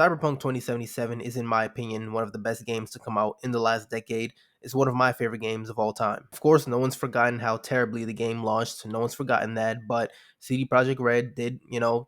Cyberpunk 2077 is, in my opinion, one of the best games to come out in the last decade. It's one of my favorite games of all time. Of course, no one's forgotten how terribly the game launched. No one's forgotten that, but CD Projekt Red did,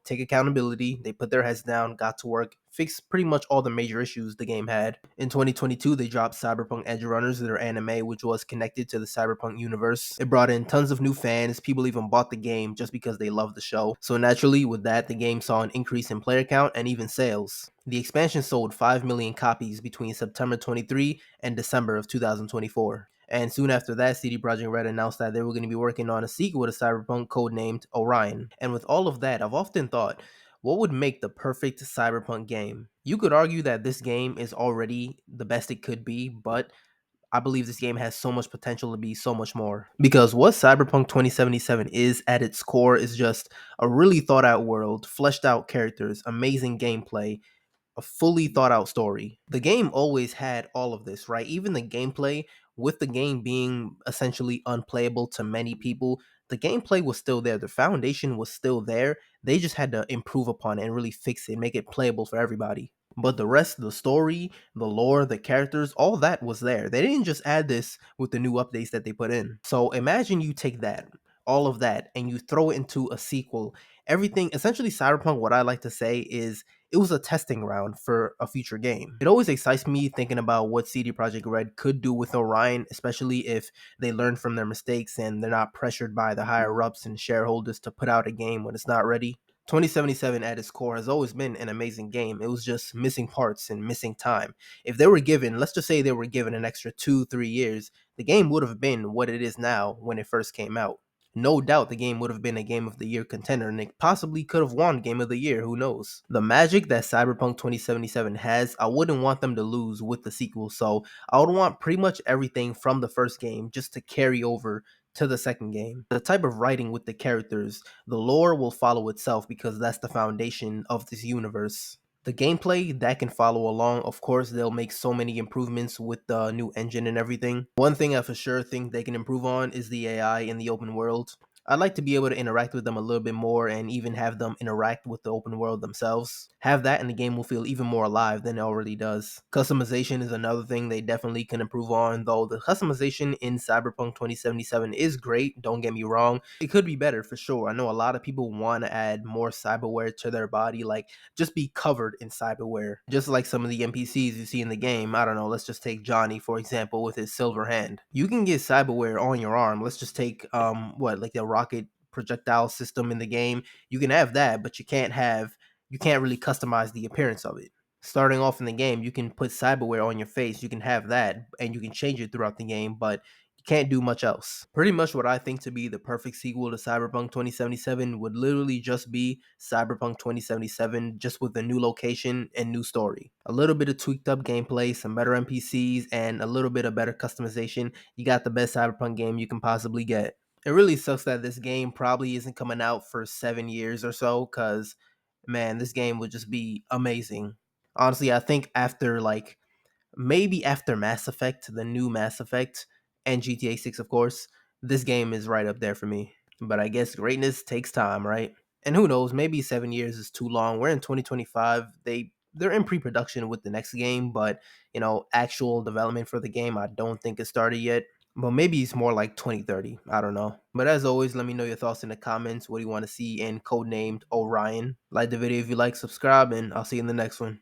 take accountability. They put their heads down, got to work, fixed pretty much all the major issues the game had. In 2022, they dropped Cyberpunk Edge Runners, their anime, which was connected to the Cyberpunk universe. It brought in tons of new fans. People even bought the game just because they loved the show. So naturally, with that, the game saw an increase in player count and even sales. The expansion sold 5 million copies between September 23 and December of 2024. And soon after that, CD Projekt Red announced that they were going to be working on a sequel to Cyberpunk codenamed Orion. And with all of that, I've often thought, what would make the perfect Cyberpunk game? You could argue that this game is already the best it could be, but I believe this game has so much potential to be so much more. Because what Cyberpunk 2077 is at its core is just a really thought out world, fleshed out characters, amazing gameplay, a fully thought out story. The game always had all of this, right? Even the gameplay, with the game being essentially unplayable to many people, the gameplay was still there. The foundation was still there. They just had to improve upon it and really fix it, make it playable for everybody. But the rest, the story, the lore, the characters, all that was there. They didn't just add this with the new updates that they put in. So imagine you take that, all of that, and you throw it into a sequel. Everything, essentially, Cyberpunk, what I like to say is it was a testing ground for a future game. It always excites me thinking about what CD Projekt Red could do with Orion, especially if they learn from their mistakes and they're not pressured by the higher ups and shareholders to put out a game when it's not ready. 2077 at its core has always been an amazing game. It was just missing parts and missing time. If they were given, let's just say they were given an extra 2-3 years, the game would have been what it is now when it first came out. No doubt the game would have been a Game of the Year contender and it possibly could have won Game of the Year, who knows. The magic that Cyberpunk 2077 has, I wouldn't want them to lose with the sequel, so I would want pretty much everything from the first game just to carry over to the second game. The type of writing with the characters, the lore will follow itself because that's the foundation of this universe. The gameplay that can follow along, of course, they'll make so many improvements with the new engine and everything. One thing I for sure think they can improve on is the AI in the open world. I'd like to be able to interact with them a little bit more and even have them interact with the open world themselves. Have that and the game will feel even more alive than it already does. Customization is another thing they definitely can improve on, though the customization in Cyberpunk 2077 is great, don't get me wrong. It could be better for sure. I know a lot of people want to add more cyberware to their body, like just be covered in cyberware. Just like some of the NPCs you see in the game. I don't know, let's just take Johnny, for example, with his silver hand. You can get cyberware on your arm. Let's just take like the rocket projectile system in the game. You can have that, but you can't really customize the appearance of it. Starting off in the game, you can put cyberware on your face. You can have that and you can change it throughout the game, but you can't do much else. Pretty much what I think to be the perfect sequel to Cyberpunk 2077 would literally just be Cyberpunk 2077, just with a new location and new story. A little bit of tweaked up gameplay, some better NPCs, and a little bit of better customization. You got the best Cyberpunk game you can possibly get. It really sucks that this game probably isn't coming out for 7 years or so, because man, this game would just be amazing. Honestly, I think after maybe after Mass Effect, the new Mass Effect, and GTA 6, of course, this game is right up there for me. But I guess greatness takes time, right? And who knows, maybe 7 years is too long. We're in 2025. They're in pre-production with the next game, but actual development for the game I don't think it started yet. But maybe it's more like 2030. I don't know. But as always, let me know your thoughts in the comments. What do you want to see in Codenamed Orion? Like the video if you like, subscribe, and I'll see you in the next one.